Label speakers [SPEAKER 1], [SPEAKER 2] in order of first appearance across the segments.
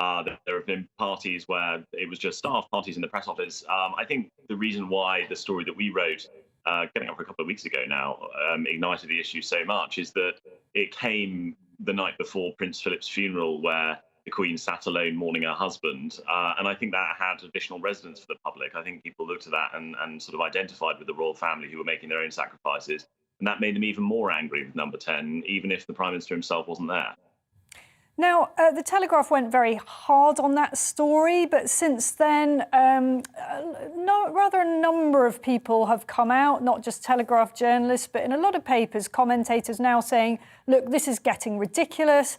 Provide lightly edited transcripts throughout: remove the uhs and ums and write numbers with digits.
[SPEAKER 1] There have been parties where it was just staff, parties in the press office. I think the reason why the story that we wrote, getting up for a couple of weeks ago now, ignited the issue so much is that it came the night before Prince Philip's funeral, where the Queen sat alone mourning her husband. And I think that had additional resonance for the public. I think people looked at that and sort of identified with the royal family who were making their own sacrifices. And that made them even more angry with Number 10, even if the Prime Minister himself wasn't there.
[SPEAKER 2] Now, the Telegraph went very hard on that story, but since then, rather a number of people have come out, not just Telegraph journalists, but in a lot of papers, commentators now saying, look, this is getting ridiculous.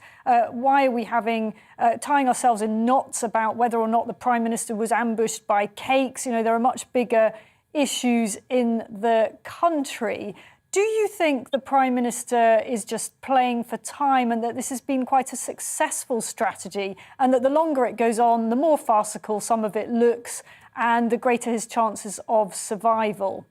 [SPEAKER 2] Why are we tying ourselves in knots about whether or not the Prime Minister was ambushed by cakes? You know, there are much bigger issues in the country. Do you think the Prime Minister is just playing for time and that this has been quite a successful strategy and that the longer it goes on, the more farcical some of it looks and the greater his chances of survival?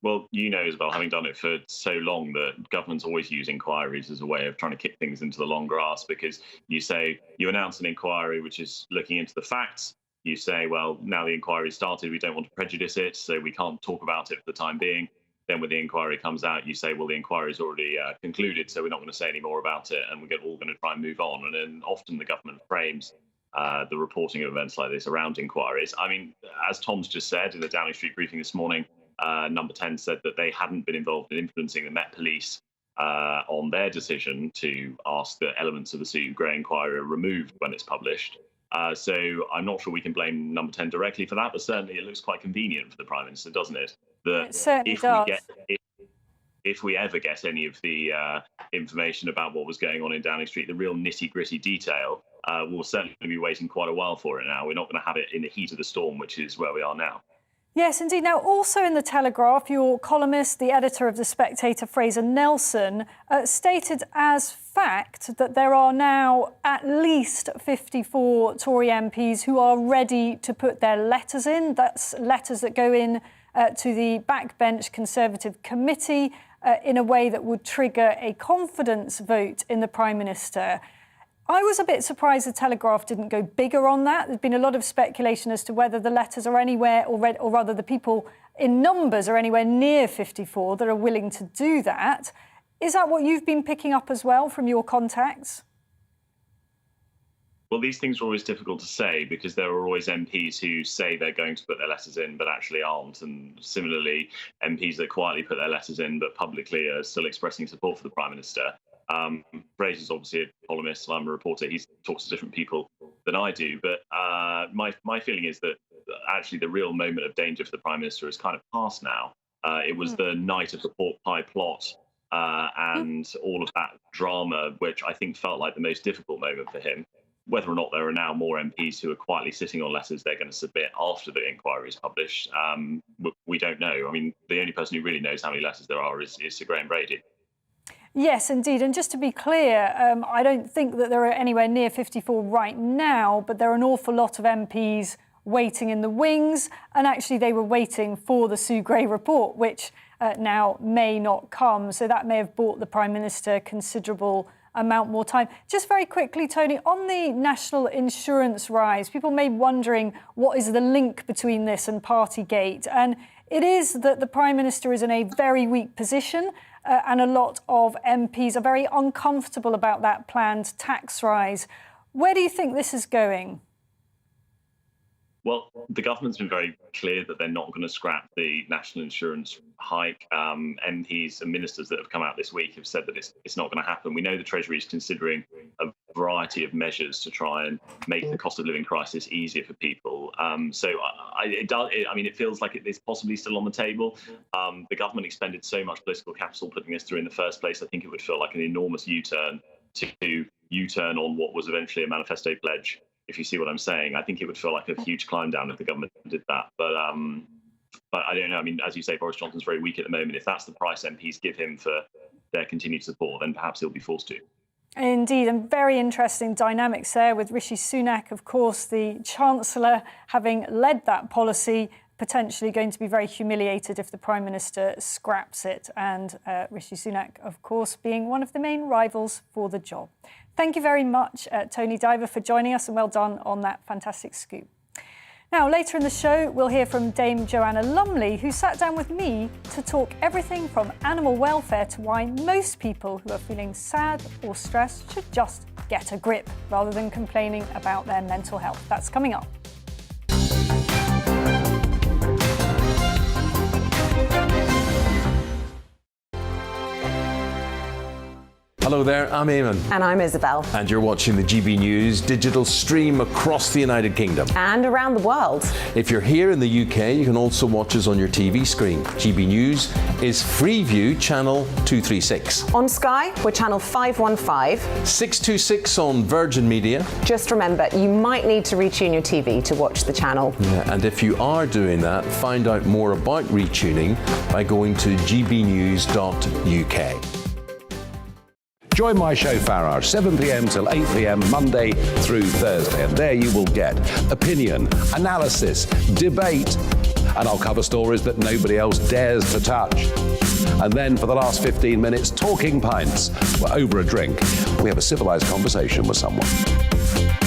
[SPEAKER 1] Well, you know, Isabel, having done it for so long, that governments always use inquiries as a way of trying to kick things into the long grass, because you announce an inquiry which is looking into the facts. You say, well, now the inquiry started, we don't want to prejudice it, so we can't talk about it for the time being. Then when the inquiry comes out, you say, well, the inquiry's already concluded, so we're not going to say any more about it, and we're all going to try and move on. And then often the government frames the reporting of events like this around inquiries. I mean, as Tom's just said in the Downing Street briefing this morning, Number 10 said that they hadn't been involved in influencing the Met Police on their decision to ask that elements of the Sue Gray inquiry are removed when it's published. So I'm not sure we can blame Number 10 directly for that, but certainly it looks quite convenient for the Prime Minister, doesn't it? That
[SPEAKER 2] it certainly does.
[SPEAKER 1] If we ever get any of the information about what was going on in Downing Street, the real nitty-gritty detail, we'll certainly be waiting quite a while for it now. We're not going to have it in the heat of the storm, which is where we are now.
[SPEAKER 2] Yes, indeed. Now, also in the Telegraph, your columnist, the editor of The Spectator, Fraser Nelson, stated as fact that there are now at least 54 Tory MPs who are ready to put their letters in. That's letters that go in to the backbench Conservative committee in a way that would trigger a confidence vote in the Prime Minister. I was a bit surprised the Telegraph didn't go bigger on that. There's been a lot of speculation as to whether the letters are anywhere, or rather the people in numbers are anywhere near 54 that are willing to do that. Is that what you've been picking up as well from your contacts?
[SPEAKER 1] Well, these things are always difficult to say because there are always MPs who say they're going to put their letters in but actually aren't. And similarly, MPs that quietly put their letters in but publicly are still expressing support for the Prime Minister. Fraser's obviously a columnist, I'm a reporter. He talks to different people than I do. But my feeling is that actually the real moment of danger for the Prime Minister is kind of past now. It was the night of the pork pie plot and all of that drama, which I think felt like the most difficult moment for him. Whether or not there are now more MPs who are quietly sitting on letters they're going to submit after the inquiry is published, we don't know. I mean, the only person who really knows how many letters there are is Sir Graham Brady.
[SPEAKER 2] Yes, indeed. And just to be clear, I don't think that there are anywhere near 54 right now, but there are an awful lot of MPs waiting in the wings. And actually, they were waiting for the Sue Gray report, which now may not come. So that may have bought the Prime Minister considerable amount more time. Just very quickly, Tony, on the national insurance rise, people may be wondering what is the link between this and partygate. And it is that the Prime Minister is in a very weak position and a lot of MPs are very uncomfortable about that planned tax rise. Where do you think this is going?
[SPEAKER 1] Well, the government's been very clear that they're not going to scrap the national insurance hike. MPs and ministers that have come out this week have said that it's not going to happen. We know the Treasury is considering a variety of measures to try and make the cost of living crisis easier for people. It feels like it's possibly still on the table. The government expended so much political capital putting this through in the first place. I think it would feel like an enormous U-turn on what was eventually a manifesto pledge. If you see what I'm saying, I think it would feel like a huge climb down if the government did that. But I don't know. I mean, as you say, Boris Johnson's very weak at the moment. If that's the price MPs give him for their continued support, then perhaps he'll be forced to.
[SPEAKER 2] Indeed, and very interesting dynamics there with Rishi Sunak, of course, the Chancellor, having led that policy, potentially going to be very humiliated if the Prime Minister scraps it. And Rishi Sunak, of course, being one of the main rivals for the job. Thank you very much, Tony Diver, for joining us, and well done on that fantastic scoop. Now, later in the show, we'll hear from Dame Joanna Lumley, who sat down with me to talk everything from animal welfare to why most people who are feeling sad or stressed should just get a grip rather than complaining about their mental health. That's coming up.
[SPEAKER 3] Hello there, I'm Eamon.
[SPEAKER 4] And I'm Isabel.
[SPEAKER 3] And you're watching the GB News digital stream across the United Kingdom.
[SPEAKER 4] And around the world. If
[SPEAKER 3] you're here in the UK, you can also watch us on your TV screen. GB News is Freeview channel 236.
[SPEAKER 4] On Sky, we're channel 515.
[SPEAKER 3] 626 on Virgin Media.
[SPEAKER 4] Just remember, you might need to retune your TV to watch the channel.
[SPEAKER 3] Yeah, and if you are doing that, find out more about retuning by going to gbnews.uk.
[SPEAKER 5] Join my show Farage, 7 p.m. till 8 p.m. Monday through Thursday. And there you will get opinion, analysis, debate, and I'll cover stories that nobody else dares to touch. And then for the last 15 minutes, talking pints. We're over a drink. We have a civilized conversation with someone.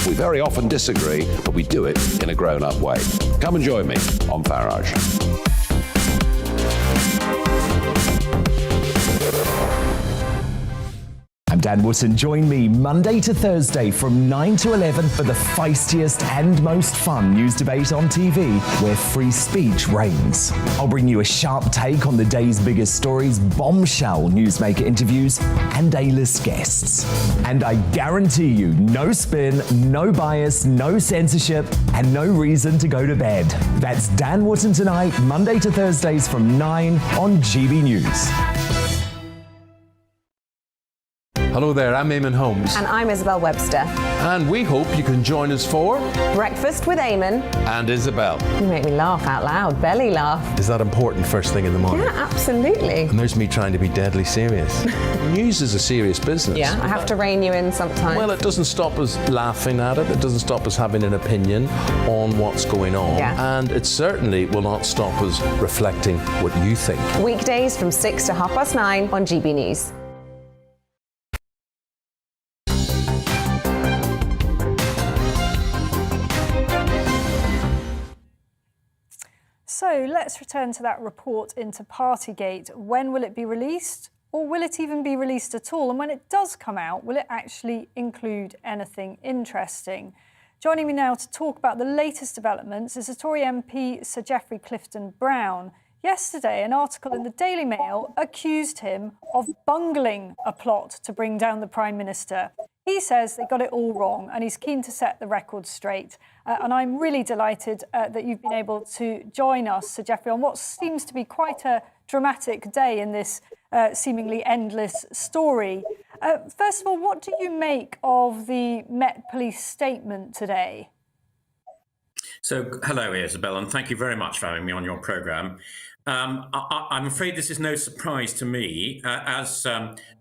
[SPEAKER 5] We very often disagree, but we do it in a grown-up way. Come and join me on Farage.
[SPEAKER 6] I'm Dan Wootton. Join me Monday to Thursday from 9 to 11 for the feistiest and most fun news debate on TV, where free speech reigns. I'll bring you a sharp take on the day's biggest stories, bombshell newsmaker interviews, and A-list guests. And I guarantee you, no spin, no bias, no censorship, and no reason to go to bed. That's Dan Wootton Tonight, Monday to Thursdays from 9 on GB News.
[SPEAKER 3] Hello there, I'm Eamon Holmes.
[SPEAKER 4] And I'm Isabel Webster.
[SPEAKER 3] And we hope you can join us for
[SPEAKER 4] Breakfast with Eamon
[SPEAKER 3] and Isabel.
[SPEAKER 4] You make me laugh out loud, belly laugh.
[SPEAKER 3] Is that important first thing in the morning?
[SPEAKER 4] Yeah, absolutely.
[SPEAKER 3] And there's me trying to be deadly serious. News is a serious business.
[SPEAKER 4] Yeah, I have to rein you in sometimes.
[SPEAKER 3] Well, it doesn't stop us laughing at it. It doesn't stop us having an opinion on what's going on.
[SPEAKER 4] Yeah.
[SPEAKER 3] And it certainly will not stop us reflecting what you think.
[SPEAKER 4] Weekdays from 6 to 9:30 on GB News.
[SPEAKER 2] So let's return to that report into Partygate. When will it be released? Or will it even be released at all? And when it does come out, will it actually include anything interesting? Joining me now to talk about the latest developments is the Tory MP Sir Geoffrey Clifton-Brown. Yesterday, an article in the Daily Mail accused him of bungling a plot to bring down the Prime Minister. He says they got it all wrong and he's keen to set the record straight. And I'm really delighted that you've been able to join us, Sir Geoffrey, on what seems to be quite a dramatic day in this seemingly endless story. First of all, what do you make of the Met Police statement today?
[SPEAKER 7] So, hello, Isabel, and thank you very much for having me on your programme. I'm afraid this is no surprise to me. As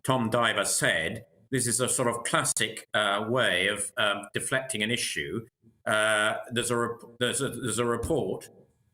[SPEAKER 7] Tom Diver said, this is a sort of classic way of deflecting an issue. There's a report,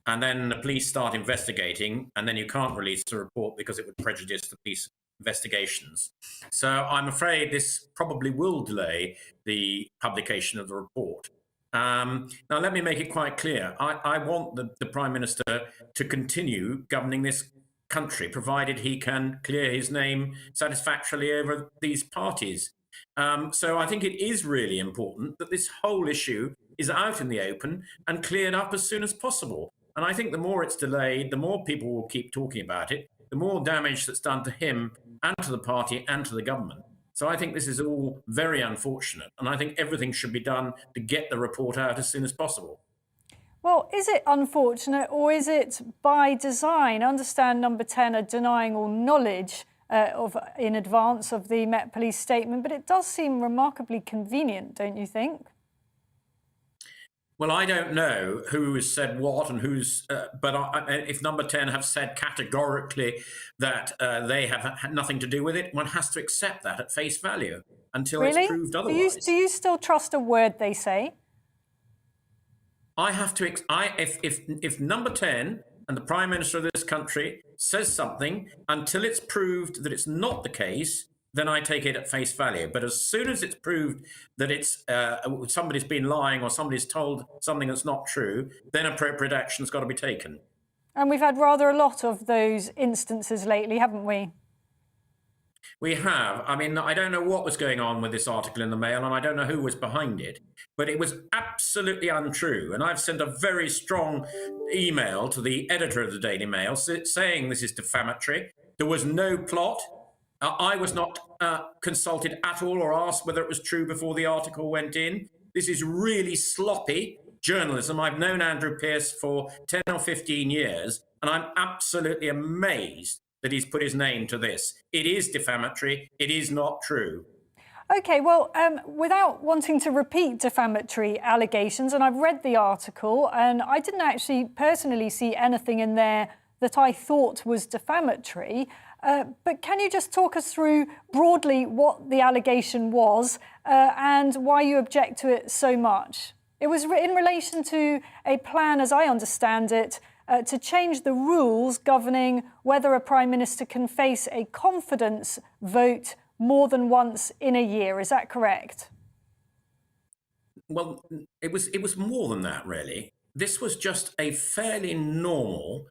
[SPEAKER 7] and then the police start investigating, and then you can't release the report because it would prejudice the police investigations. So I'm afraid this probably will delay the publication of the report. Now, let me make it quite clear. I want the Prime Minister to continue governing this country, provided he can clear his name satisfactorily over these parties. So I think it is really important that this whole issue is out in the open and cleared up as soon as possible. And I think the more it's delayed, the more people will keep talking about it, the more damage that's done to him and to the party and to the government. So I think this is all very unfortunate, and I think everything should be done to get the report out as soon as possible.
[SPEAKER 2] Well, is it unfortunate or is it by design? I understand Number 10 are denying all knowledge in advance of the Met Police statement, but it does seem remarkably convenient, don't you think?
[SPEAKER 7] Well, I don't know who has said what and who's, but if Number 10 have said categorically that they have had nothing to do with it, one has to accept that at face value until it's proved otherwise.
[SPEAKER 2] Do you still trust a word they say?
[SPEAKER 7] I have to. If Number 10 and the Prime Minister of this country says something, until it's proved that it's not the case, then I take it at face value. But as soon as it's proved that it's somebody's been lying or somebody's told something that's not true, then appropriate action's got to be taken.
[SPEAKER 2] And we've had rather a lot of those instances lately, haven't we?
[SPEAKER 7] We have. I mean, I don't know what was going on with this article in the Mail, and I don't know who was behind it, but it was absolutely untrue. And I've sent a very strong email to the editor of the Daily Mail saying this is defamatory. There was no plot. I was not consulted at all or asked whether it was true before the article went in. This is really sloppy journalism. I've known Andrew Pearce for 10 or 15 years, and I'm absolutely amazed that he's put his name to this. It is defamatory. It is not true.
[SPEAKER 2] OK, well, without wanting to repeat defamatory allegations, and I've read the article, and I didn't actually personally see anything in there that I thought was defamatory. But can you just talk us through broadly what the allegation was and why you object to it so much? It was in relation to a plan, as I understand it, to change the rules governing whether a Prime Minister can face a confidence vote more than once in a year. Is that correct?
[SPEAKER 7] Well, it was more than that, really. This was just a fairly normal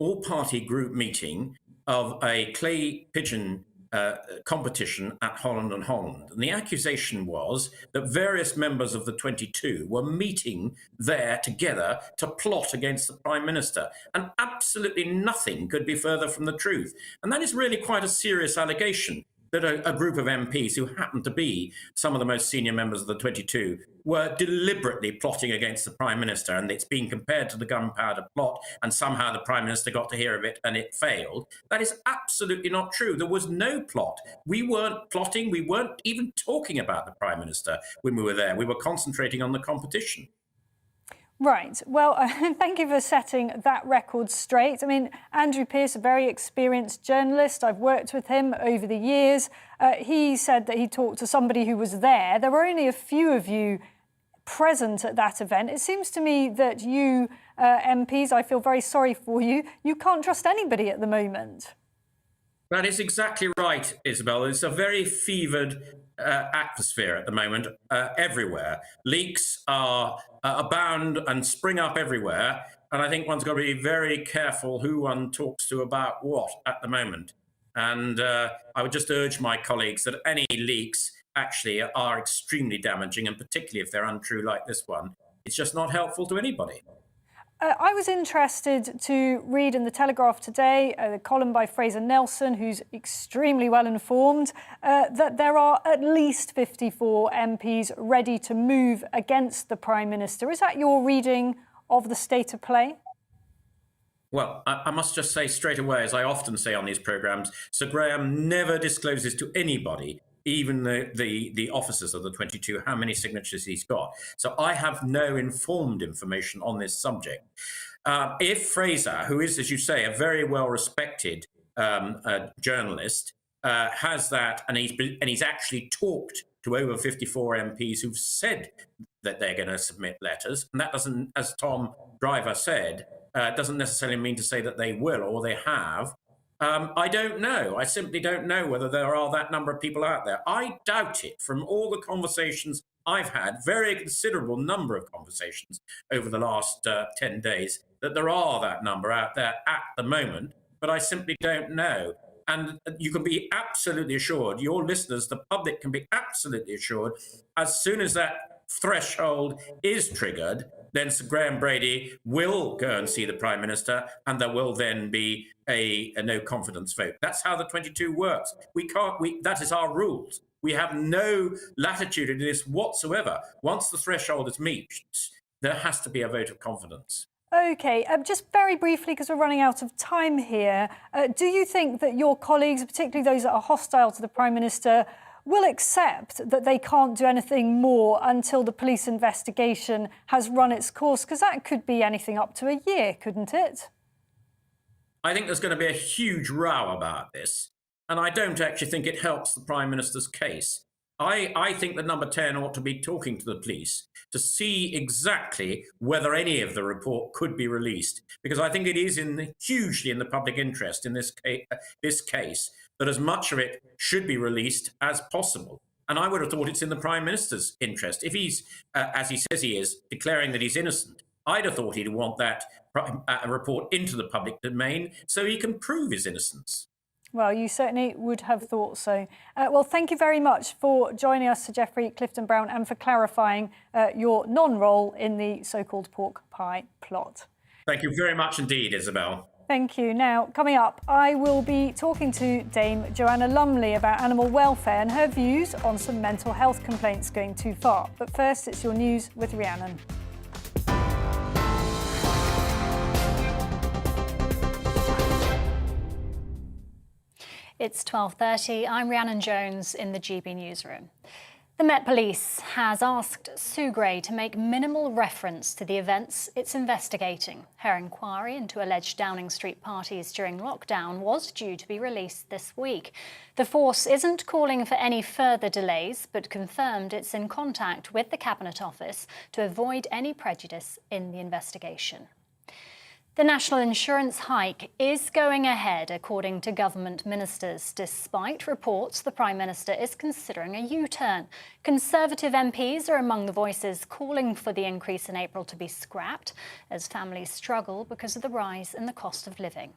[SPEAKER 7] all-party group meeting of a clay pigeon competition at Holland and Holland. And the accusation was that various members of the 22 were meeting there together to plot against the Prime Minister. And absolutely nothing could be further from the truth. And that is really quite a serious allegation, that a group of MPs who happened to be some of the most senior members of the 22 were deliberately plotting against the Prime Minister, and it's being compared to the gunpowder plot, and somehow the Prime Minister got to hear of it and it failed. That is absolutely not true. There was no plot. We weren't plotting. We weren't even talking about the Prime Minister when we were there. We were concentrating on the competition.
[SPEAKER 2] Right. Well, thank you for setting that record straight. I mean, Andrew Pearce, a very experienced journalist. I've worked with him over the years. He said that he talked to somebody who was there. There were only a few of you present at that event. It seems to me that you, MPs, I feel very sorry for you. You can't trust anybody at the moment.
[SPEAKER 7] That is exactly right, Isabel. It's a very fevered atmosphere at the moment everywhere. Leaks are abound and spring up everywhere. And I think one's got to be very careful who one talks to about what at the moment. And I would just urge my colleagues that any leaks actually are extremely damaging, and particularly if they're untrue like this one. It's just not helpful to anybody.
[SPEAKER 2] I was interested to read in the Telegraph today, a column by Fraser Nelson, who's extremely well informed, that there are at least 54 MPs ready to move against the Prime Minister. Is that your reading of the state of play?
[SPEAKER 7] Well, I must just say straight away, as I often say on these programmes, Sir Graham never discloses to anybody, even the officers of the 22, how many signatures he's got. So I have no informed information on this subject. If Fraser, who is, as you say, a very well-respected journalist, has that, and he's actually talked to over 54 MPs who've said that they're going to submit letters, and that doesn't, as Tom Driver said, doesn't necessarily mean to say that they will or they have. I don't know. I simply don't know whether there are that number of people out there. I doubt it from all the conversations I've had, very considerable number of conversations over the last 10 days, that there are that number out there at the moment, but I simply don't know. And you can be absolutely assured, your listeners, the public can be absolutely assured, as soon as that threshold is triggered, then Sir Graham Brady will go and see the Prime Minister, and there will then be a no confidence vote. That's how the 22 works. That is our rules. We have no latitude in this whatsoever. Once the threshold is reached, there has to be a vote of confidence.
[SPEAKER 2] OK, just very briefly, because we're running out of time here, do you think that your colleagues, particularly those that are hostile to the Prime Minister, will accept that they can't do anything more until the police investigation has run its course? Because that could be anything up to a year, couldn't it?
[SPEAKER 7] I think there's going to be a huge row about this, and I don't actually think it helps the Prime Minister's case. I think that Number 10 ought to be talking to the police to see exactly whether any of the report could be released, because I think it is hugely in the public interest in this case that as much of it should be released as possible. And I would have thought it's in the Prime Minister's interest. If he's, as he says he is, declaring that he's innocent, I'd have thought he'd want that report into the public domain so he can prove his innocence.
[SPEAKER 2] Well, you certainly would have thought so. Well, thank you very much for joining us, Sir Geoffrey Clifton-Brown, and for clarifying your non-role in the so-called pork pie plot.
[SPEAKER 7] Thank you very much indeed, Isabel.
[SPEAKER 2] Thank you. Now, coming up, I will be talking to Dame Joanna Lumley about animal welfare and her views on some mental health complaints going too far. But first, it's your news with Rhiannon.
[SPEAKER 8] It's 12:30. I'm Rhiannon Jones in the GB newsroom. The Met Police has asked Sue Gray to make minimal reference to the events it's investigating. Her inquiry into alleged Downing Street parties during lockdown was due to be released this week. The force isn't calling for any further delays, but confirmed it's in contact with the Cabinet Office to avoid any prejudice in the investigation. The national insurance hike is going ahead, according to government ministers, despite reports the Prime Minister is considering a U-turn. Conservative MPs are among the voices calling for the increase in April to be scrapped, as families struggle because of the rise in the cost of living.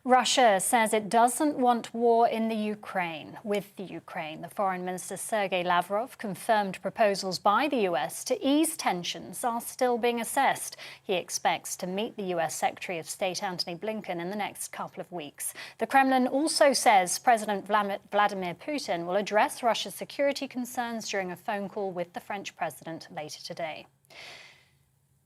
[SPEAKER 8] Russia says it doesn't want war in the Ukraine. With the Ukraine, the Foreign Minister Sergei Lavrov confirmed proposals by the US to ease tensions are still being assessed. He expects to meet the US Secretary of State Antony Blinken in the next couple of weeks. The Kremlin also says President Vladimir Putin will address Russia's security concerns during a phone call with the French president later today.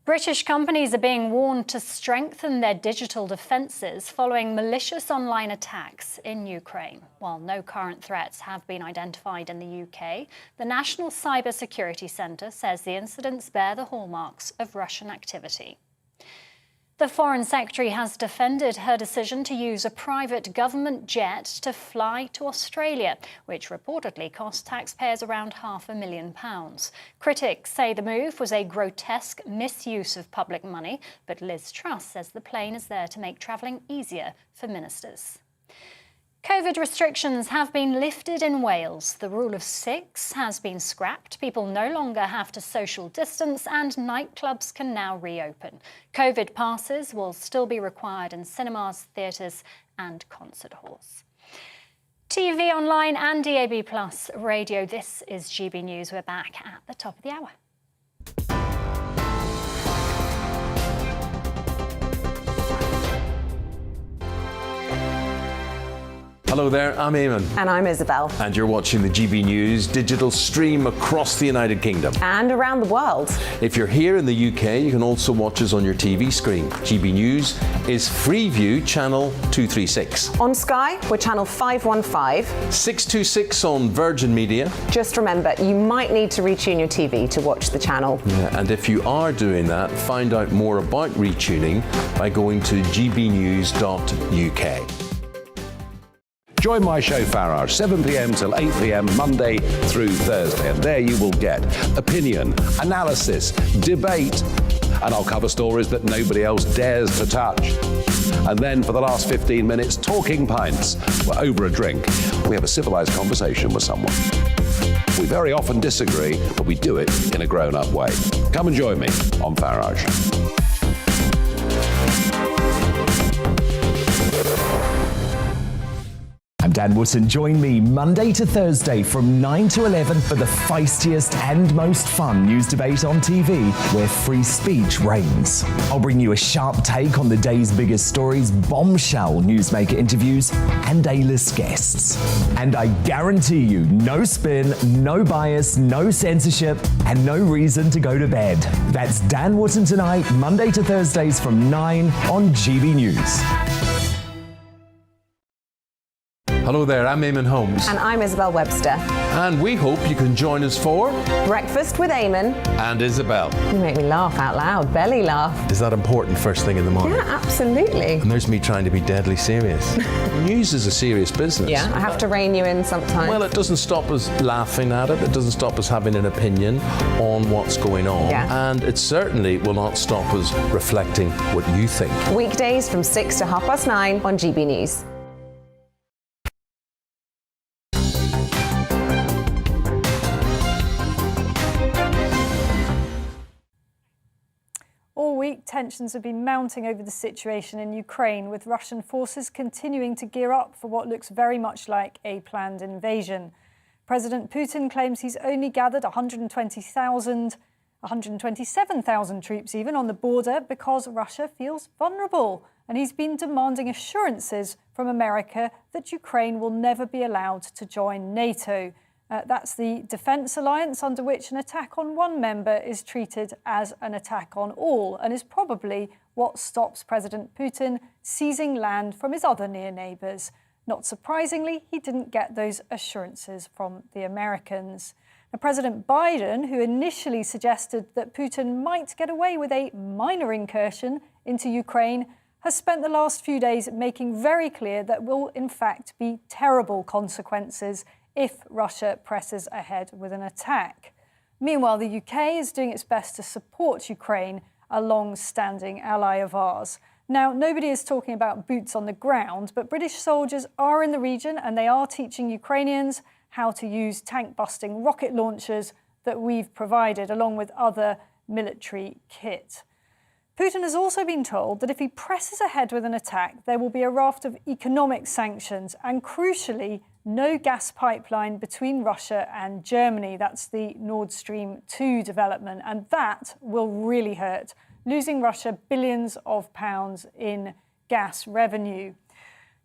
[SPEAKER 8] British companies are being warned to strengthen their digital defences following malicious online attacks in Ukraine. While no current threats have been identified in the UK, the National Cyber Security Centre says the incidents bear the hallmarks of Russian activity. The Foreign Secretary has defended her decision to use a private government jet to fly to Australia, which reportedly cost taxpayers around £500,000. Critics say the move was a grotesque misuse of public money, but Liz Truss says the plane is there to make travelling easier for ministers. COVID restrictions have been lifted in Wales. The rule of 6 has been scrapped. People no longer have to social distance and nightclubs can now reopen. COVID passes will still be required in cinemas, theatres and concert halls. TV, online and DAB+ radio, this is GB News. We're back at the top of the hour.
[SPEAKER 3] Hello there, I'm Eamon.
[SPEAKER 4] And I'm Isabel.
[SPEAKER 3] And you're watching the GB News digital stream across the United Kingdom.
[SPEAKER 4] And around the world.
[SPEAKER 3] If you're here in the UK, you can also watch us on your TV screen. GB News is Freeview channel 236.
[SPEAKER 4] On Sky, we're channel 515.
[SPEAKER 3] 626 on Virgin Media.
[SPEAKER 4] Just remember, you might need to retune your TV to watch the channel.
[SPEAKER 3] Yeah, and if you are doing that, find out more about retuning by going to gbnews.uk.
[SPEAKER 5] Join my show Farrar, 7 p.m. till 8 p.m. Monday through Thursday. And there you will get opinion, analysis, debate, and I'll cover stories that nobody else dares to touch. And then for the last 15 minutes, talking pints. We're over a drink. We have a civilised conversation with someone. We very often disagree, but we do it in a grown-up way. Come and join me on Farage.
[SPEAKER 6] I'm Dan Wootton. Join me Monday to Thursday from 9 to 11 for the feistiest and most fun news debate on TV, where free speech reigns. I'll bring you a sharp take on the day's biggest stories, bombshell newsmaker interviews, and A-list guests. And I guarantee you, no spin, no bias, no censorship, and no reason to go to bed. That's Dan Wootton tonight, Monday to Thursdays from 9 on GB News.
[SPEAKER 3] Hello there, I'm Eamon Holmes.
[SPEAKER 4] And I'm Isabel Webster.
[SPEAKER 3] And we hope you can join us for
[SPEAKER 4] Breakfast with Eamon.
[SPEAKER 3] And Isabel.
[SPEAKER 4] You make me laugh out loud, belly laugh.
[SPEAKER 3] Is that important first thing in the morning?
[SPEAKER 4] Yeah, absolutely.
[SPEAKER 3] And there's me trying to be deadly serious. News is a serious business.
[SPEAKER 4] Yeah, I have to rein you in sometimes.
[SPEAKER 3] Well, it doesn't stop us laughing at it. It doesn't stop us having an opinion on what's going on.
[SPEAKER 4] Yeah.
[SPEAKER 3] And it certainly will not stop us reflecting what you think.
[SPEAKER 4] Weekdays from 6 to 9:30 on GB News.
[SPEAKER 2] week, tensions have been mounting over the situation in Ukraine, with Russian forces continuing to gear up for what looks very much like a planned invasion. President Putin claims he's only gathered 127,000 troops even on the border because Russia feels vulnerable. And he's been demanding assurances from America that Ukraine will never be allowed to join NATO. That's the defence alliance under which an attack on one member is treated as an attack on all, and is probably what stops President Putin seizing land from his other near neighbours. Not surprisingly, he didn't get those assurances from the Americans. Now, President Biden, who initially suggested that Putin might get away with a minor incursion into Ukraine, has spent the last few days making very clear that will in fact be terrible consequences if Russia presses ahead with an attack. Meanwhile, the UK is doing its best to support Ukraine, a long-standing ally of ours. Now, nobody is talking about boots on the ground, but British soldiers are in the region and they are teaching Ukrainians how to use tank-busting rocket launchers that we've provided, along with other military kit. Putin has also been told that if he presses ahead with an attack, there will be a raft of economic sanctions and, crucially, no gas pipeline between Russia and Germany. That's the Nord Stream 2 development, and that will really hurt, losing Russia billions of pounds in gas revenue.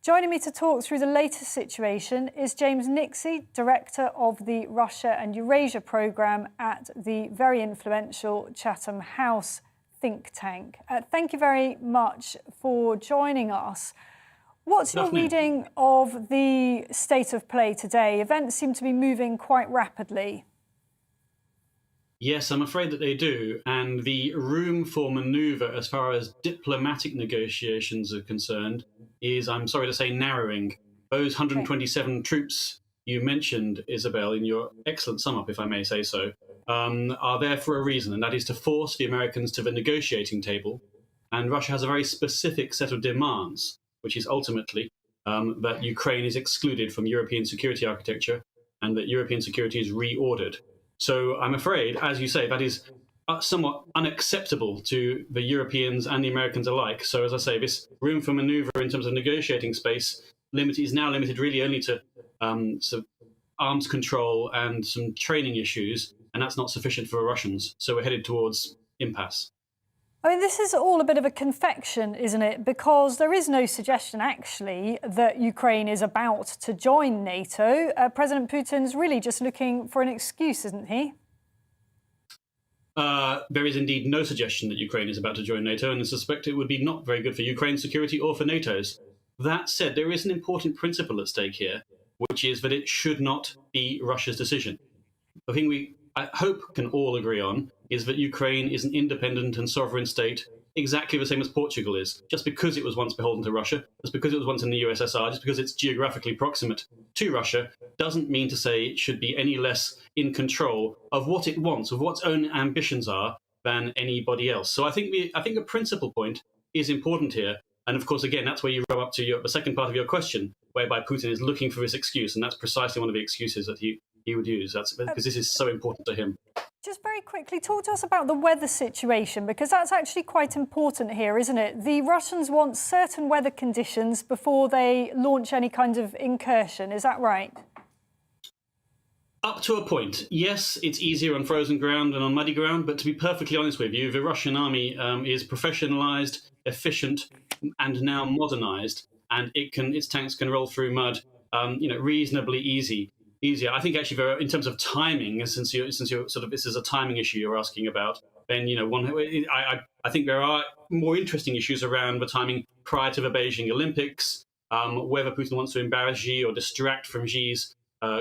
[SPEAKER 2] Joining me to talk through the latest situation is James Nixey, Director of the Russia and Eurasia Programme at the very influential Chatham House think tank. Thank you very much for joining us. What's your reading of the state of play today? Events seem to be moving quite rapidly.
[SPEAKER 9] Yes, I'm afraid that they do. And the room for manoeuvre as far as diplomatic negotiations are concerned is, I'm sorry to say, narrowing. Those 127 troops you mentioned, Isabel, in your excellent sum-up, if I may say so, are there for a reason, and that is to force the Americans to the negotiating table. And Russia has a very specific set of demands, which is ultimately that Ukraine is excluded from European security architecture and that European security is reordered. So I'm afraid, as you say, that is somewhat unacceptable to the Europeans and the Americans alike. So as I say, this room for manoeuvre in terms of negotiating space is now limited really only to some arms control and some training issues, and that's not sufficient for the Russians. So we're headed towards impasse.
[SPEAKER 2] I mean, this is all a bit of a confection, isn't it? Because there is no suggestion, actually, that Ukraine is about to join NATO. President Putin's really just looking for an excuse, isn't he?
[SPEAKER 9] There is indeed no suggestion that Ukraine is about to join NATO, and I suspect it would be not very good for Ukraine's security or for NATO's. That said, there is an important principle at stake here, which is that it should not be Russia's decision. The thing I hope can all agree on is that Ukraine is an independent and sovereign state, exactly the same as Portugal is. Just because it was once beholden to Russia, just because it was once in the USSR, just because it's geographically proximate to Russia, doesn't mean to say it should be any less in control of what it wants, of what its own ambitions are, than anybody else. So I think the principal point is important here. And of course, again, that's where you rub up to the second part of your question, whereby Putin is looking for this excuse, and that's precisely one of the excuses that he would use. That's because this is so important to him.
[SPEAKER 2] Just very quickly, talk to us about the weather situation, because that's actually quite important here, isn't it? The Russians want certain weather conditions before they launch any kind of incursion. Is that right?
[SPEAKER 9] Up to a point. Yes, it's easier on frozen ground than on muddy ground, but to be perfectly honest with you, the Russian army is professionalized, efficient, and now modernized, and its tanks can roll through mud, reasonably easier. I think actually, in terms of timing, since you're sort of, this is a timing issue you're asking about, then I think there are more interesting issues around the timing prior to the Beijing Olympics, whether Putin wants to embarrass Xi or distract from Xi's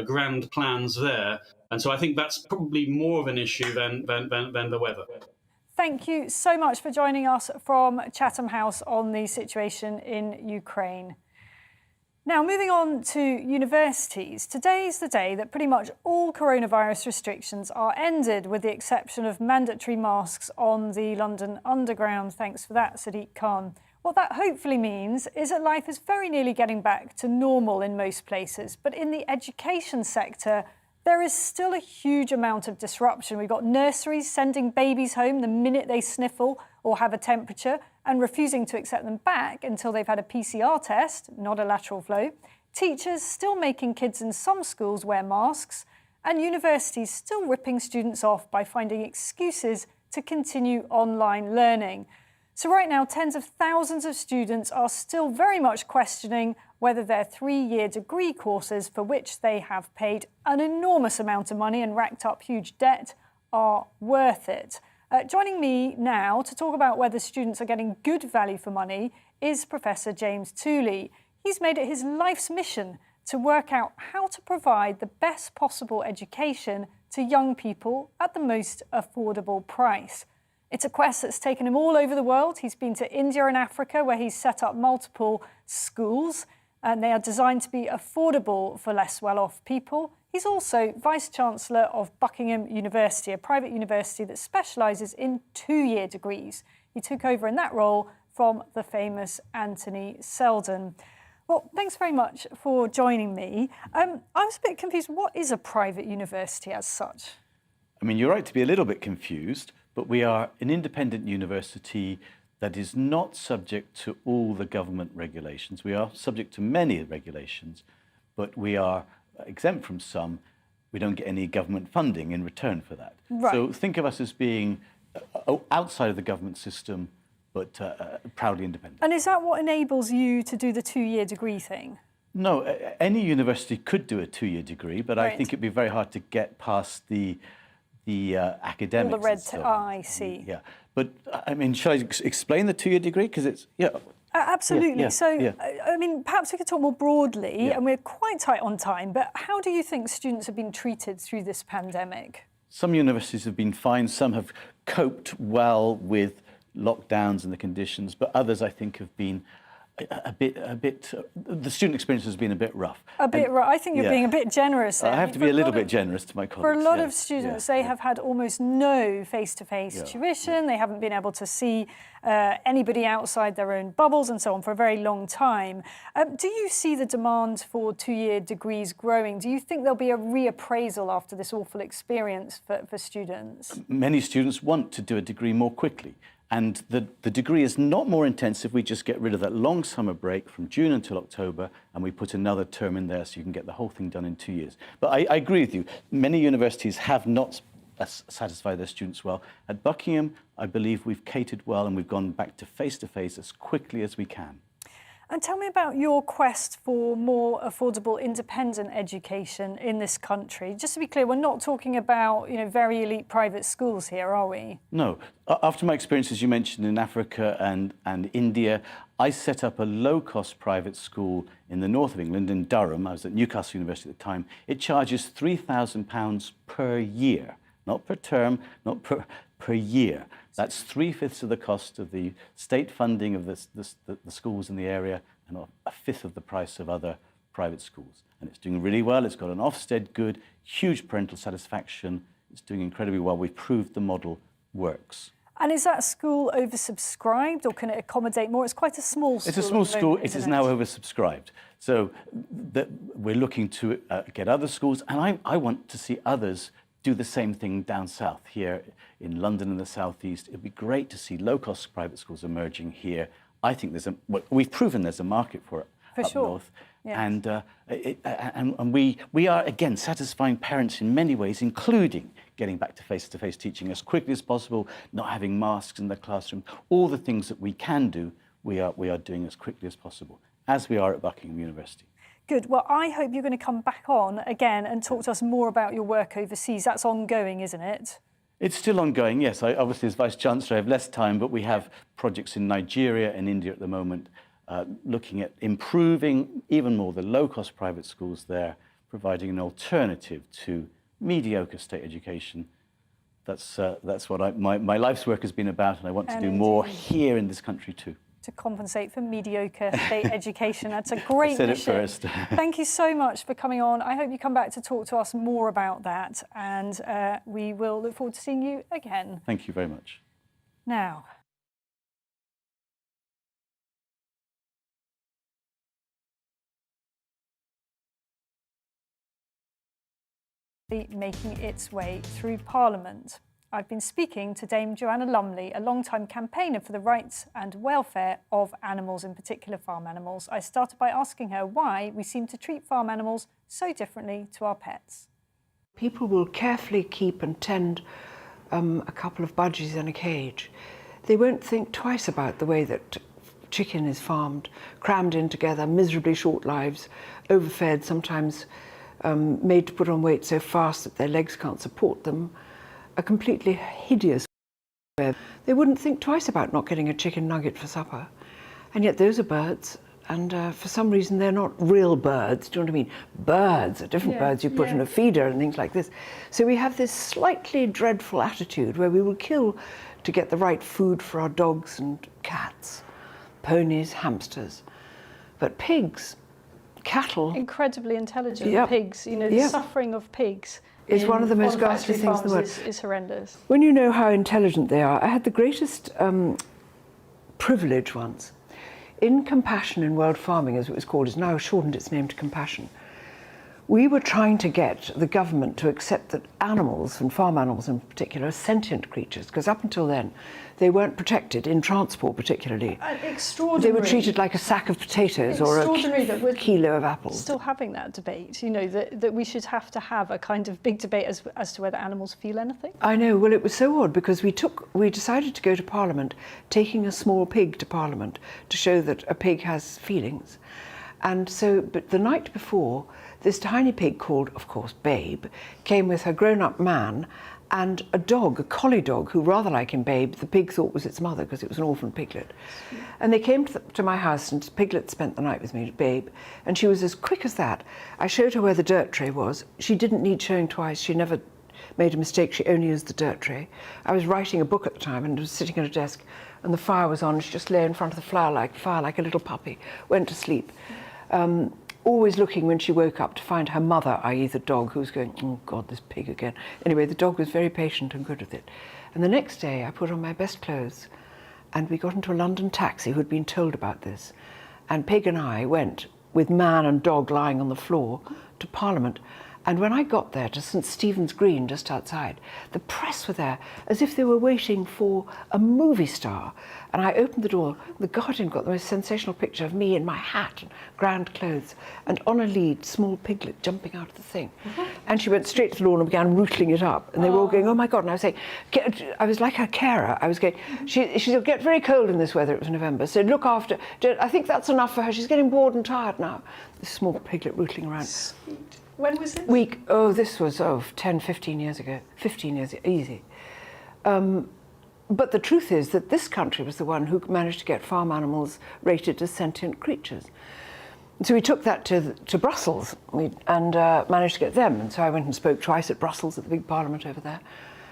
[SPEAKER 9] grand plans there, and so I think that's probably more of an issue than the weather.
[SPEAKER 2] Thank you so much for joining us from Chatham House on the situation in Ukraine. Now, moving on to universities, today is the day that pretty much all coronavirus restrictions are ended, with the exception of mandatory masks on the London Underground. Thanks for that, Sadiq Khan. What that hopefully means is that life is very nearly getting back to normal in most places. But in the education sector, there is still a huge amount of disruption. We've got nurseries sending babies home the minute they sniffle, or have a temperature and refusing to accept them back until they've had a PCR test, not a lateral flow, teachers still making kids in some schools wear masks, and universities still ripping students off by finding excuses to continue online learning. So right now, tens of thousands of students are still very much questioning whether their 3-year degree courses, for which they have paid an enormous amount of money and racked up huge debt, are worth it. Joining me now to talk about whether students are getting good value for money is Professor James Tooley. He's made it his life's mission to work out how to provide the best possible education to young people at the most affordable price. It's a quest that's taken him all over the world. He's been to India and Africa, where he's set up multiple schools, and they are designed to be affordable for less well-off people. He's also Vice-Chancellor of Buckingham University, a private university that specialises in 2-year degrees. He took over in that role from the famous Anthony Seldon. Well, thanks very much for joining me. I was a bit confused. What is a private university as such?
[SPEAKER 10] I mean, you're right to be a little bit confused, but we are an independent university that is not subject to all the government regulations. We are subject to many regulations, but we are exempt from some. We don't get any government funding in return for that.
[SPEAKER 2] Right.
[SPEAKER 10] So think of us as being outside of the government system, but proudly independent.
[SPEAKER 2] And is that what enables you to do the 2-year degree thing?
[SPEAKER 10] No, any university could do a 2-year degree, but
[SPEAKER 2] Right.
[SPEAKER 10] I think it'd be very hard to get past the academics.
[SPEAKER 2] All the red
[SPEAKER 10] and so
[SPEAKER 2] tape.
[SPEAKER 10] on.
[SPEAKER 2] I see.
[SPEAKER 10] Yeah, but I mean, shall I explain the 2-year degree? Because it's,
[SPEAKER 2] Absolutely.
[SPEAKER 10] Yeah,
[SPEAKER 2] So,
[SPEAKER 10] yeah.
[SPEAKER 2] I mean, perhaps we could talk more broadly,
[SPEAKER 10] Yeah.
[SPEAKER 2] and we're quite tight on time, but how do you think students have been treated through this pandemic?
[SPEAKER 10] Some universities have been fine, some have coped well with lockdowns and the conditions, but others I think have been a bit. The student experience has been a bit rough.
[SPEAKER 2] I think you're being a bit generous there.
[SPEAKER 10] I have to be a little bit generous to my colleagues.
[SPEAKER 2] For a lot of students, they have had almost no face-to-face tuition. They haven't been able to see anybody outside their own bubbles and so on for a very long time. Do you see the demand for 2-year degrees growing? Do you think there'll be a reappraisal after this awful experience for students?
[SPEAKER 10] Many students want to do a degree more quickly. And the degree is not more intensive. We just get rid of that long summer break from June until October, and we put another term in there so you can get the whole thing done in 2 years. But I agree with you. Many universities have not satisfied their students well. At Buckingham, I believe we've catered well, and we've gone back to face as quickly as we can.
[SPEAKER 2] And tell me about your quest for more affordable independent education in this country. Just to be clear, we're not talking about, very elite private schools here, are we?
[SPEAKER 10] No. After my experiences you mentioned in Africa and India, I set up a low-cost private school in the north of England, in Durham. I was at Newcastle University at the time. It charges £3,000 per year, not per term, not per year. That's 3/5 of the cost of the state funding of the schools in the area, and a fifth of the price of other private schools. And it's doing really well. It's got an Ofsted good, huge parental satisfaction. It's doing incredibly well. We've proved the model works.
[SPEAKER 2] And is that school oversubscribed, or can it accommodate more? It's quite a small school.
[SPEAKER 10] It's a small school.
[SPEAKER 2] It
[SPEAKER 10] is now oversubscribed. So we're looking to get other schools, and I want to see others do the same thing down south, here in London and the southeast. It'd be great to see low-cost private schools emerging here. I think we've proven there's a market for it up north.
[SPEAKER 2] Yes.
[SPEAKER 10] And we are, again, satisfying parents in many ways, including getting back to face-to-face teaching as quickly as possible, not having masks in the classroom. All the things that we can do, we are doing as quickly as possible, as we are at Buckingham University.
[SPEAKER 2] Good. Well, I hope you're going to come back on again and talk to us more about your work overseas. That's ongoing, isn't it?
[SPEAKER 10] It's still ongoing, yes. I obviously, as Vice-Chancellor, I have less time, but we have projects in Nigeria and India at the moment, looking at improving even more the low-cost private schools there, providing an alternative to mediocre state education. That's what my life's work has been about, and I want to do more here in this country too.
[SPEAKER 2] To compensate for mediocre state education. That's a great mission.
[SPEAKER 10] I said it first.
[SPEAKER 2] Thank you so much for coming on. I hope you come back to talk to us more about that, and we will look forward to seeing you again.
[SPEAKER 10] Thank you very much.
[SPEAKER 2] Now, making its way through Parliament. I've been speaking to Dame Joanna Lumley, a long-time campaigner for the rights and welfare of animals, in particular farm animals. I started by asking her why we seem to treat farm animals so differently to our pets.
[SPEAKER 11] People will carefully keep and tend a couple of budgies in a cage. They won't think twice about the way that chicken is farmed, crammed in together, miserably short lives, overfed, sometimes made to put on weight so fast that their legs can't support them. A completely hideous way. They wouldn't think twice about not getting a chicken nugget for supper. And yet those are birds, and for some reason they're not real birds. Do you know what I mean? Birds are different birds you put in a feeder and things like this. So we have this slightly dreadful attitude where we will kill to get the right food for our dogs and cats, ponies, hamsters. But pigs, cattle...
[SPEAKER 2] Incredibly intelligent pigs, you know, the suffering of pigs.
[SPEAKER 11] It's one of the most ghastly things in the world.
[SPEAKER 2] Is horrendous.
[SPEAKER 11] When you know how intelligent they are, I had the greatest privilege once. In Compassion in World Farming, as it was called, it's now shortened its name to Compassion. We were trying to get the government to accept that animals, and farm animals in particular, are sentient creatures, because up until then they weren't protected, in transport particularly.
[SPEAKER 2] Extraordinary.
[SPEAKER 11] They were treated like a sack of potatoes or a kilo of apples.
[SPEAKER 2] Still having that debate, you know, that we should have to have a kind of big debate as to whether animals feel anything.
[SPEAKER 11] I know. Well, it was so odd because we decided to go to Parliament, taking a small pig to Parliament to show that a pig has feelings. And so, but the night before, this tiny pig called, of course, Babe, came with her grown-up man and a dog, a collie dog, who, rather like him, Babe, the pig thought was its mother because it was an orphan piglet. And they came to my house, and Piglet spent the night with me, Babe, and she was as quick as that. I showed her where the dirt tray was. She didn't need showing twice. She never made a mistake. She only used the dirt tray. I was writing a book at the time and was sitting at a desk, and the fire was on. She just lay in front of the fire like a little puppy, went to sleep. Always looking when she woke up to find her mother, i.e. the dog, who was going, oh God, this pig again. Anyway, the dog was very patient and good with it. And the next day I put on my best clothes and we got into a London taxi who'd been told about this. And Pig and I went, with man and dog lying on the floor, to Parliament. And when I got there to St Stephen's Green, just outside, the press were there as if they were waiting for a movie star. And I opened the door, the Guardian got the most sensational picture of me in my hat and grand clothes, and on a lead, small Piglet jumping out of the thing. And she went straight to the lawn and began rootling it up. And they were all going, oh my God. And I was saying, I was like her carer. I was going, she'll get very cold in this weather. It was November. So look after, I think that's enough for her. She's getting bored and tired now. This small Piglet rootling around.
[SPEAKER 2] Sweet. When was it?
[SPEAKER 11] This was 10, 15 years ago. 15 years, easy. But the truth is that this country was the one who managed to get farm animals rated as sentient creatures. So we took that to Brussels and managed to get them. And so I went and spoke twice at Brussels at the big parliament over there.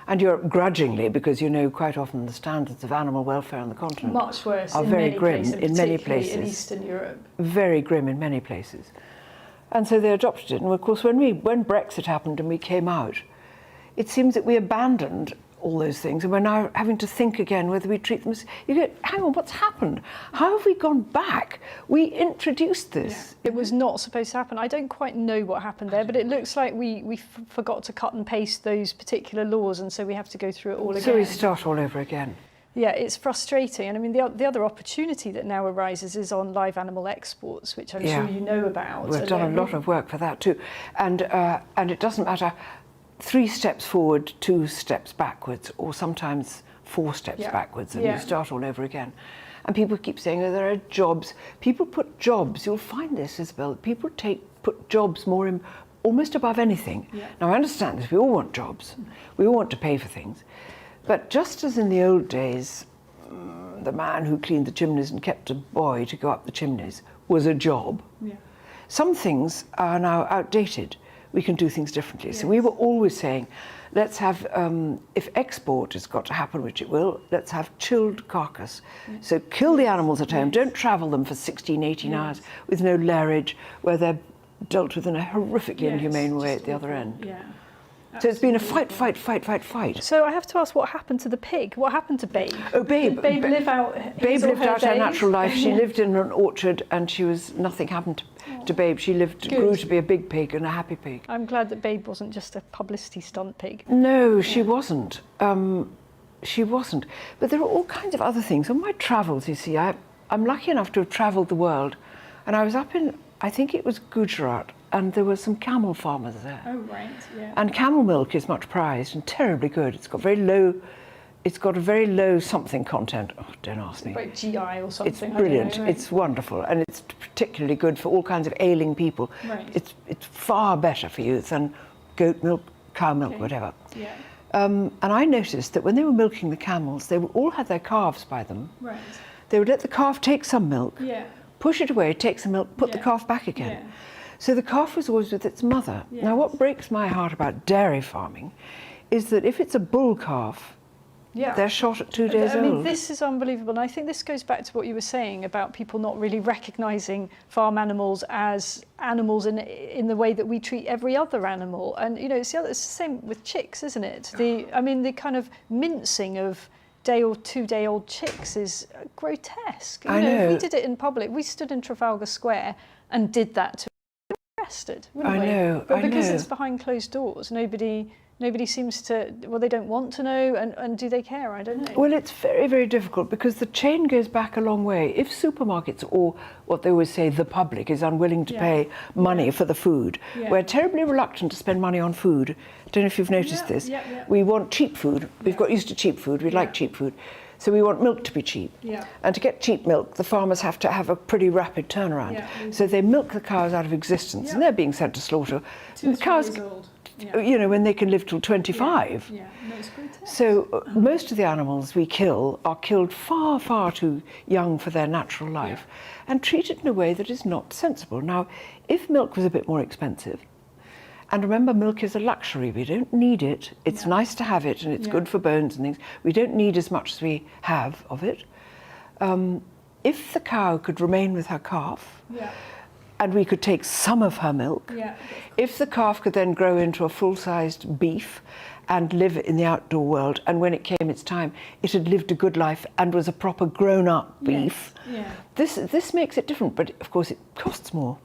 [SPEAKER 11] And Europe, grudgingly, because you know quite often the standards of animal welfare on the continent
[SPEAKER 2] much worse
[SPEAKER 11] are very grim in many places.
[SPEAKER 2] In Eastern Europe.
[SPEAKER 11] Very grim in many places. And so they adopted it. And of course, when Brexit happened and we came out, it seems that we abandoned all those things, and we're now having to think again whether we treat them as... You go, hang on, what's happened? How have we gone back? We introduced this.
[SPEAKER 2] Yeah. It was not supposed to happen. I don't quite know what happened there, but it looks like we forgot to cut and paste those particular laws, and so we have to go through it all again.
[SPEAKER 11] So we start all over again.
[SPEAKER 2] Yeah, it's frustrating. And I mean, the other opportunity that now arises is on live animal exports, which I'm sure you know about.
[SPEAKER 11] We've done a lot of work for that too. And it doesn't matter, 3 steps forward, 2 steps backwards, or sometimes 4 steps backwards, and you start all over again. And people keep saying, oh, there are jobs. People put jobs, you'll find this, Isabel, people put jobs more almost above anything. Yeah. Now, I understand this, we all want jobs. We all want to pay for things. But just as in the old days, the man who cleaned the chimneys and kept a boy to go up the chimneys was a job, some things are now outdated. We can do things differently. Yes. So we were always saying, let's have, if export has got to happen, which it will, let's have chilled carcass. Yes. So kill the animals at home, don't travel them for 16, 18 hours with no lairage, where they're dealt with in a horrifically inhumane way at the other end.
[SPEAKER 2] Yeah.
[SPEAKER 11] So it's been a fight.
[SPEAKER 2] So I have to ask, what happened to the pig? What happened to Babe?
[SPEAKER 11] Oh, Babe.
[SPEAKER 2] Did Babe live out
[SPEAKER 11] Babe lived out her
[SPEAKER 2] days?
[SPEAKER 11] natural life. She lived in an orchard, and nothing happened to Babe. She grew to be a big pig and a happy pig.
[SPEAKER 2] I'm glad that Babe wasn't just a publicity stunt pig.
[SPEAKER 11] No, she wasn't. She wasn't. But there are all kinds of other things. On my travels, you see, I'm lucky enough to have travelled the world, and I was up in, I think it was Gujarat, and there were some camel farmers there.
[SPEAKER 2] Oh, right, yeah.
[SPEAKER 11] And camel milk is much prized and terribly good. It's got a very low something content. Oh, don't ask me.
[SPEAKER 2] Like GI or something.
[SPEAKER 11] It's brilliant.
[SPEAKER 2] Right.
[SPEAKER 11] It's wonderful, and it's particularly good for all kinds of ailing people.
[SPEAKER 2] Right.
[SPEAKER 11] It's far better for you than goat milk, cow milk, whatever.
[SPEAKER 2] Yeah.
[SPEAKER 11] And I noticed that when they were milking the camels, they all had their calves by them.
[SPEAKER 2] Right.
[SPEAKER 11] They would let the calf take some milk,
[SPEAKER 2] Yeah.
[SPEAKER 11] push it away, take some milk, put the calf back again.
[SPEAKER 2] Yeah.
[SPEAKER 11] So the calf was always with its mother.
[SPEAKER 2] Yes.
[SPEAKER 11] Now, what breaks my heart about dairy farming is that if it's a bull calf, they're shot at 2 days old.
[SPEAKER 2] I mean, this is unbelievable. And I think this goes back to what you were saying about people not really recognising farm animals as animals in the way that we treat every other animal. And, you know, it's the same with chicks, isn't it? The kind of mincing of day or 2 day old chicks is grotesque. You know, if we did it in public, we stood in Trafalgar Square and did that to arrested, wouldn't we?
[SPEAKER 11] know,
[SPEAKER 2] but because
[SPEAKER 11] I know.
[SPEAKER 2] it's behind closed doors, nobody seems to, well, they don't want to know, and do they care? I don't know.
[SPEAKER 11] Well, it's very, very difficult because the chain goes back a long way. If supermarkets, or what they always say, the public, is unwilling to pay money for the food, we're terribly reluctant to spend money on food. I don't know if you've noticed this. We want cheap food. We've got used to cheap food. We like cheap food. So we want milk to be cheap. And to get cheap milk, the farmers have to have a pretty rapid turnaround. So they milk the cows out of existence, and they're being sent to slaughter. And the cows, you know, when they can live till 25.
[SPEAKER 2] No, it's grotesque.
[SPEAKER 11] So most of the animals we kill are killed far, far too young for their natural life and treated in a way that is not sensible. Now, if milk was a bit more expensive, and remember, milk is a luxury. We don't need it. It's nice to have it, and it's good for bones and things. We don't need as much as we have of it. If the cow could remain with her calf, and we could take some of her milk, if the calf could then grow into a full-sized beef and live in the outdoor world, and when it came its time, it had lived a good life and was a proper grown-up beef, this makes it different, but of course it costs more,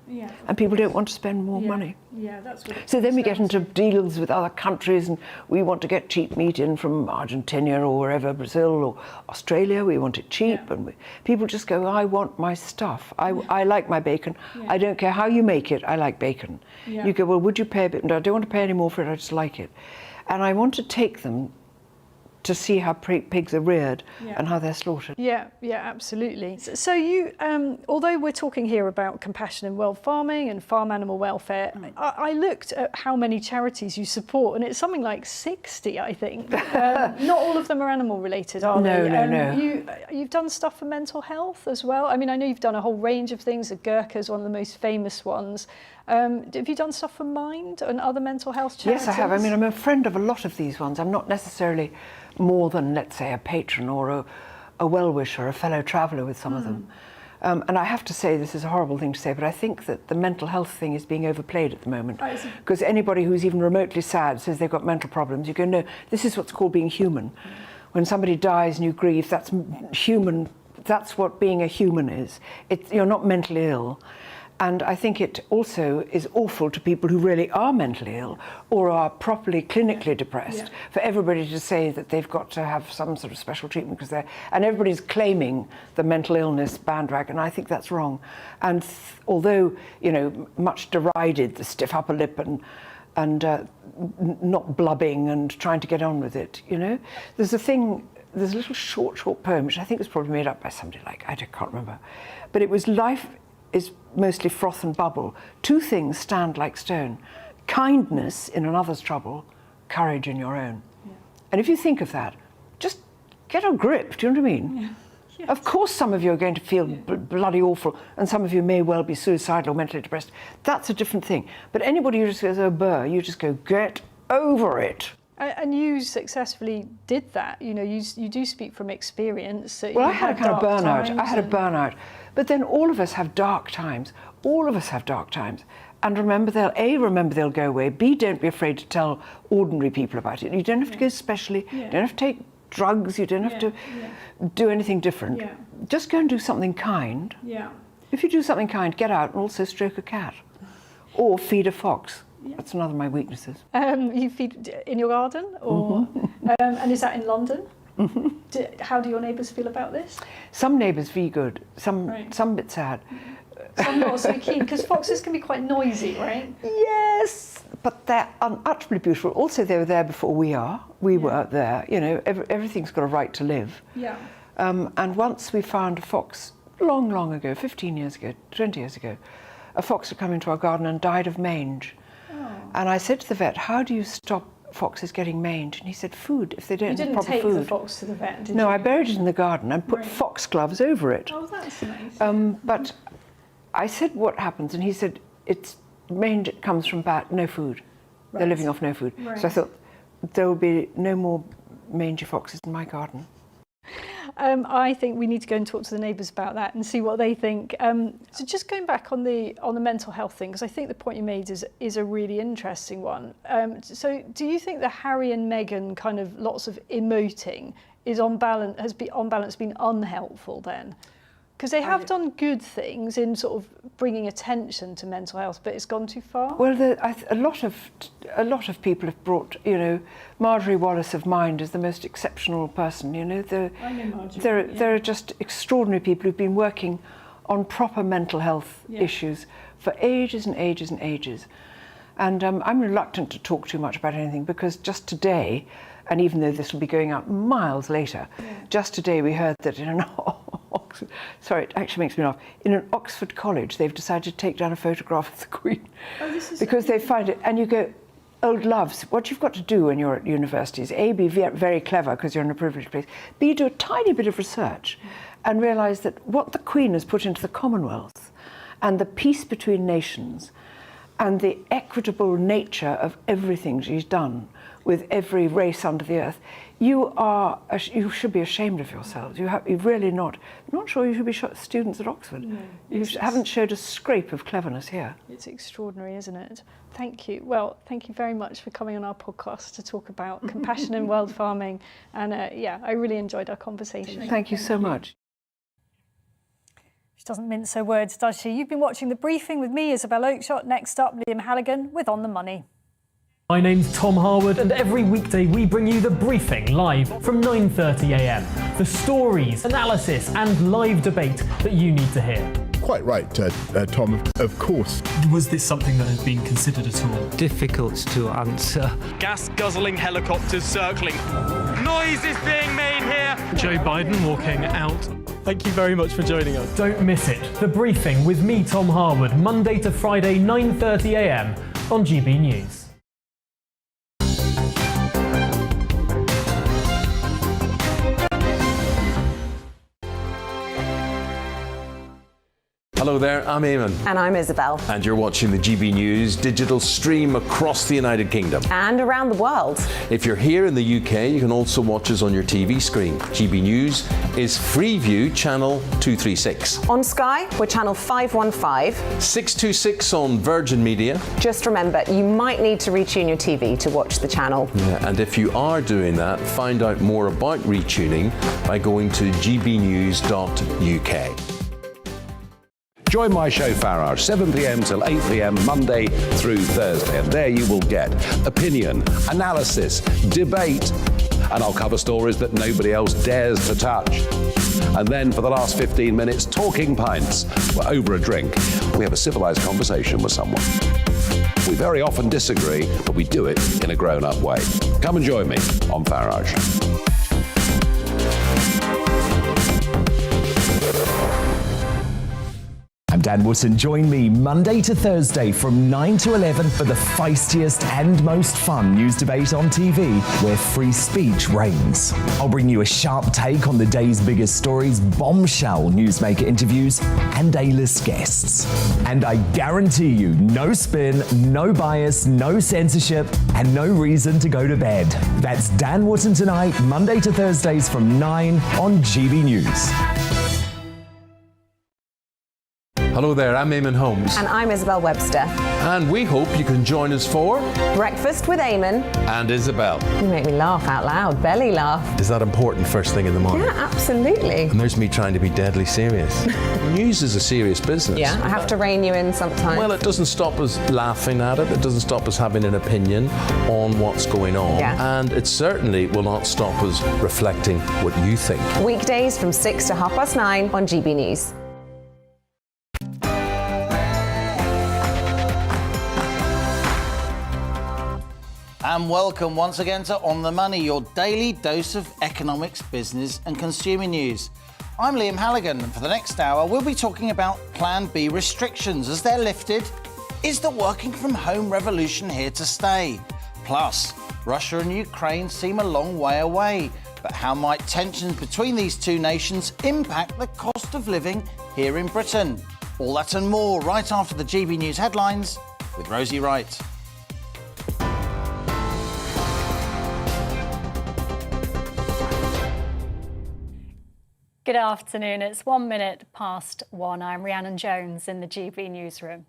[SPEAKER 11] and people don't want to spend more money.
[SPEAKER 2] That's what
[SPEAKER 11] So then we get into deals with other countries, and we want to get cheap meat in from Argentina or wherever, Brazil or Australia. We want it cheap, and people just go, I want my stuff. I like my bacon. I don't care how you make it, I like bacon. You go, well, would you pay a bit? No, I don't want to pay any more for it, I just like it. And I want to take them to see how pigs are reared and how they're slaughtered.
[SPEAKER 2] Yeah, absolutely. So you, although we're talking here about compassion in world farming and farm animal welfare, I looked at how many charities you support, and it's something like 60, I think. Not all of them are animal related, are they?
[SPEAKER 11] No.
[SPEAKER 2] You've done stuff for mental health as well. I mean, I know you've done a whole range of things. The Gurkha is one of the most famous ones. Have you done stuff for Mind and other mental health charities?
[SPEAKER 11] Yes, I have. I mean, I'm a friend of a lot of these ones. I'm not necessarily more than, let's say, a patron or a well-wisher, a fellow traveller with some of them. And I have to say, this is a horrible thing to say, but I think that the mental health thing is being overplayed at the moment. Because anybody who's even remotely sad says they've got mental problems. You go, no, this is what's called being human. When somebody dies and you grieve, that's human. That's what being a human is. You're not mentally ill. And I think it also is awful to people who really are mentally ill or are properly clinically depressed for everybody to say that they've got to have some sort of special treatment because and everybody's claiming the mental illness bandwagon. I think that's wrong. And although, you know, much derided, the stiff upper lip and not blubbing and trying to get on with it, you know, there's a little short poem which I think was probably made up by somebody I can't remember, but it was life is mostly froth and bubble. Two things stand like stone. Kindness in another's trouble, courage in your own. And if you think of that, just get a grip, do you know what I mean? Of course some of you are going to feel bloody awful, and some of you may well be suicidal or mentally depressed. That's a different thing. But anybody who just goes, oh, burr, you just go, get over it.
[SPEAKER 2] And you successfully did that. You know, you do speak from experience.
[SPEAKER 11] Well, I had a kind of burnout. I had a burnout. But then all of us have dark times. All of us have dark times. And remember they'll go away. B, don't be afraid to tell ordinary people about it. You don't have to go specially, you don't have to take drugs, you don't have to do anything different. Just go and do something kind. If you do something kind, get out and also stroke a cat. Or feed a fox. That's another of my weaknesses.
[SPEAKER 2] You feed in your garden? Or and is that in London? How do your neighbours feel about this?
[SPEAKER 11] Some neighbours very good, some a bit sad.
[SPEAKER 2] Some not so keen, because foxes can be quite noisy, right?
[SPEAKER 11] Yes, but they're utterly beautiful. Also, they were there before we were there. You know, everything's got a right to live. And once we found a fox, long ago, 15 years ago, 20 years ago, a fox had come into our garden and died of mange. And I said to the vet, how do you stop foxes getting mange? And he said, food, if they don't have proper food. You didn't take the fox to the vet, did you? No, I buried it in the garden and put fox gloves over it.
[SPEAKER 2] Oh, that's nice.
[SPEAKER 11] But I said, what happens? And he said, it's mange comes from no food. They're living off no food. So I thought, there will be no more mangy foxes in my garden.
[SPEAKER 2] I think we need to go and talk to the neighbours about that and see what they think. So just going back on the mental health thing, because I think the point you made is a really interesting one. So do you think that Harry and Meghan kind of lots of emoting is on balance been unhelpful then? Because they have done good things in sort of bringing attention to mental health, but it's gone too far.
[SPEAKER 11] Well, a lot of people have brought, you know, Marjorie Wallace of Mind is the most exceptional person. You know,
[SPEAKER 2] I know Marjorie.
[SPEAKER 11] There are just extraordinary people who've been working on proper mental health issues for ages and ages and ages. And I'm reluctant to talk too much about anything because just today, and even though this will be going out miles later, just today we heard that in an sorry, it actually makes me laugh. In an Oxford college, they've decided to take down a photograph of the Queen because they find it. And you go, old loves, what you've got to do when you're at university is A, be very clever because you're in a privileged place. B, do a tiny bit of research and realise that what the Queen has put into the Commonwealth and the peace between nations and the equitable nature of everything she's done with every race under the earth, you should be ashamed of yourselves. You've really not. I'm not sure you should be students at Oxford. No, you haven't showed a scrape of cleverness here.
[SPEAKER 2] It's extraordinary, isn't it? Thank you. Well, thank you very much for coming on our podcast to talk about compassion in world farming. And I really enjoyed our conversation.
[SPEAKER 11] Thank you so much.
[SPEAKER 2] She doesn't mince her words, does she? You've been watching The Briefing with me, Isabel Oakeshott. Next up, Liam Halligan with On the Money.
[SPEAKER 12] My name's Tom Harwood, and every weekday we bring you The Briefing live from 9:30 a.m. The stories, analysis and live debate that you need to hear.
[SPEAKER 13] Quite right, Tom, of course.
[SPEAKER 12] Was this something that had been considered at all?
[SPEAKER 14] Difficult to answer.
[SPEAKER 15] Gas-guzzling helicopters circling. Noise is being made here.
[SPEAKER 12] Joe Biden walking out.
[SPEAKER 15] Thank you very much for joining us.
[SPEAKER 12] Don't miss it. The Briefing with me, Tom Harwood, Monday to Friday, 9:30 a.m. on GB News.
[SPEAKER 3] Hello there, I'm Eamon.
[SPEAKER 4] And I'm Isabel.
[SPEAKER 3] And you're watching the GB News digital stream across the United Kingdom.
[SPEAKER 4] And around the world.
[SPEAKER 3] If you're here in the UK, you can also watch us on your TV screen. GB News is Freeview channel 236.
[SPEAKER 4] On Sky, we're channel 515.
[SPEAKER 3] 626 on Virgin Media.
[SPEAKER 4] Just remember, you might need to retune your TV to watch the channel.
[SPEAKER 3] Yeah, and if you are doing that, find out more about retuning by going to gbnews.uk.
[SPEAKER 5] Join my show Farage, 7 p.m. till 8 p.m. Monday through Thursday. And there you will get opinion, analysis, debate, and I'll cover stories that nobody else dares to touch. And then for the last 15 minutes, talking pints. We're over a drink. We have a civilized conversation with someone. We very often disagree, but we do it in a grown-up way. Come and join me on Farage.
[SPEAKER 6] I'm Dan Wootton. Join me Monday to Thursday from 9 to 11 for the feistiest and most fun news debate on TV, where free speech reigns. I'll bring you a sharp take on the day's biggest stories, bombshell newsmaker interviews, and A-list guests. And I guarantee you, no spin, no bias, no censorship, and no reason to go to bed. That's Dan Wootton tonight, Monday to Thursdays from 9 on GB News.
[SPEAKER 3] Hello there, I'm Eamon Holmes.
[SPEAKER 4] And I'm Isabel Webster.
[SPEAKER 3] And we hope you can join us for
[SPEAKER 4] Breakfast with Eamon
[SPEAKER 3] and Isabel.
[SPEAKER 4] You make me laugh out loud, belly laugh.
[SPEAKER 3] Is that important first thing in the morning?
[SPEAKER 4] Yeah, absolutely.
[SPEAKER 3] And there's me trying to be deadly serious. News is a serious business.
[SPEAKER 4] Yeah, I have to rein you in sometimes.
[SPEAKER 3] Well, it doesn't stop us laughing at it. It doesn't stop us having an opinion on what's going on.
[SPEAKER 4] Yeah.
[SPEAKER 3] And it certainly will not stop us reflecting what you think.
[SPEAKER 4] Weekdays from 6 to 9:30 on GB News.
[SPEAKER 16] And welcome once again to On the Money, your daily dose of economics, business and consumer news. I'm Liam Halligan, and for the next hour we'll be talking about Plan B restrictions as they're lifted. Is the working from home revolution here to stay? Plus, Russia and Ukraine seem a long way away, but how might tensions between these two nations impact the cost of living here in Britain? All that and more right after the GB News headlines with Rosie Wright.
[SPEAKER 8] Good afternoon. It's 1 minute past 1. I'm Rhiannon Jones in the GB newsroom.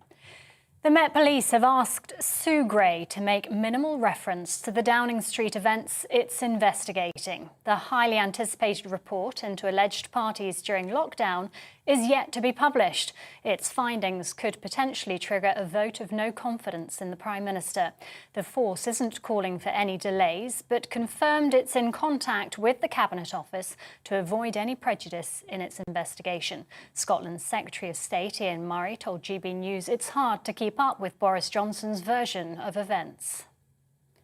[SPEAKER 8] The Met Police have asked Sue Gray to make minimal reference to the Downing Street events it's investigating. The highly anticipated report into alleged parties during lockdown is yet to be published. Its findings could potentially trigger a vote of no confidence in the Prime Minister. The force isn't calling for any delays, but confirmed it's in contact with the Cabinet Office to avoid any prejudice in its investigation. Scotland's Secretary of State Ian Murray told GB News it's hard to keep up with Boris Johnson's version of events.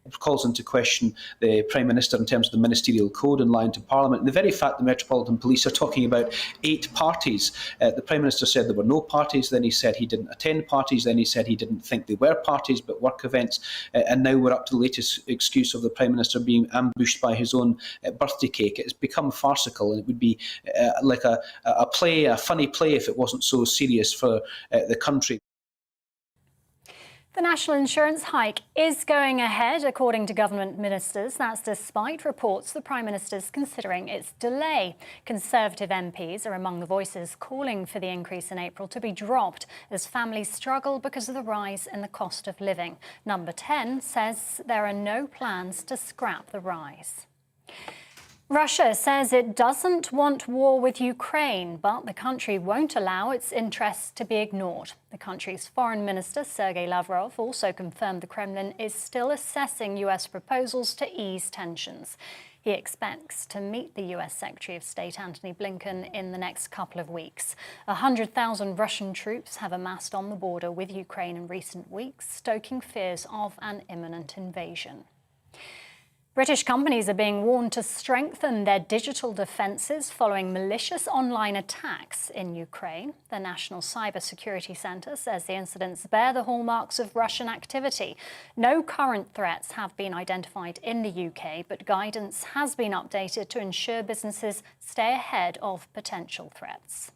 [SPEAKER 17] It calls into question the Prime Minister in terms of the ministerial code in line to Parliament. And the very fact the Metropolitan Police are talking about 8 parties. The Prime Minister said there were no parties, then he said he didn't attend parties, then he said he didn't think they were parties but work events, and now we're up to the latest excuse of the Prime Minister being ambushed by his own birthday cake. It's become farcical, and it would be like a funny play if it wasn't so serious for the country.
[SPEAKER 8] The national insurance hike is going ahead, according to government ministers. That's despite reports the Prime Minister's considering its delay. Conservative MPs are among the voices calling for the increase in April to be dropped as families struggle because of the rise in the cost of living. Number 10 says there are no plans to scrap the rise. Russia says it doesn't want war with Ukraine, but the country won't allow its interests to be ignored. The country's Foreign Minister, Sergei Lavrov, also confirmed the Kremlin is still assessing US proposals to ease tensions. He expects to meet the US Secretary of State Antony Blinken in the next couple of weeks. 100,000 Russian troops have amassed on the border with Ukraine in recent weeks, stoking fears of an imminent invasion. British companies are being warned to strengthen their digital defences following malicious online attacks in Ukraine. The National Cybersecurity Centre says the incidents bear the hallmarks of Russian activity. No current threats have been identified in the UK, but guidance has been updated to ensure businesses stay ahead of potential threats.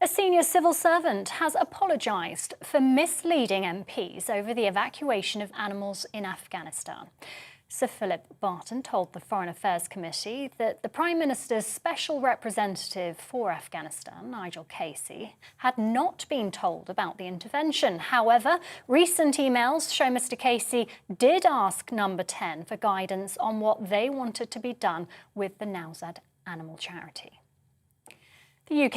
[SPEAKER 8] A senior civil servant has apologised for misleading MPs over the evacuation of animals in Afghanistan. Sir Philip Barton told the Foreign Affairs Committee that the Prime Minister's special representative for Afghanistan, Nigel Casey, had not been told about the intervention. However, recent emails show Mr Casey did ask Number 10 for guidance on what they wanted to be done with the Nowzad animal charity. The UK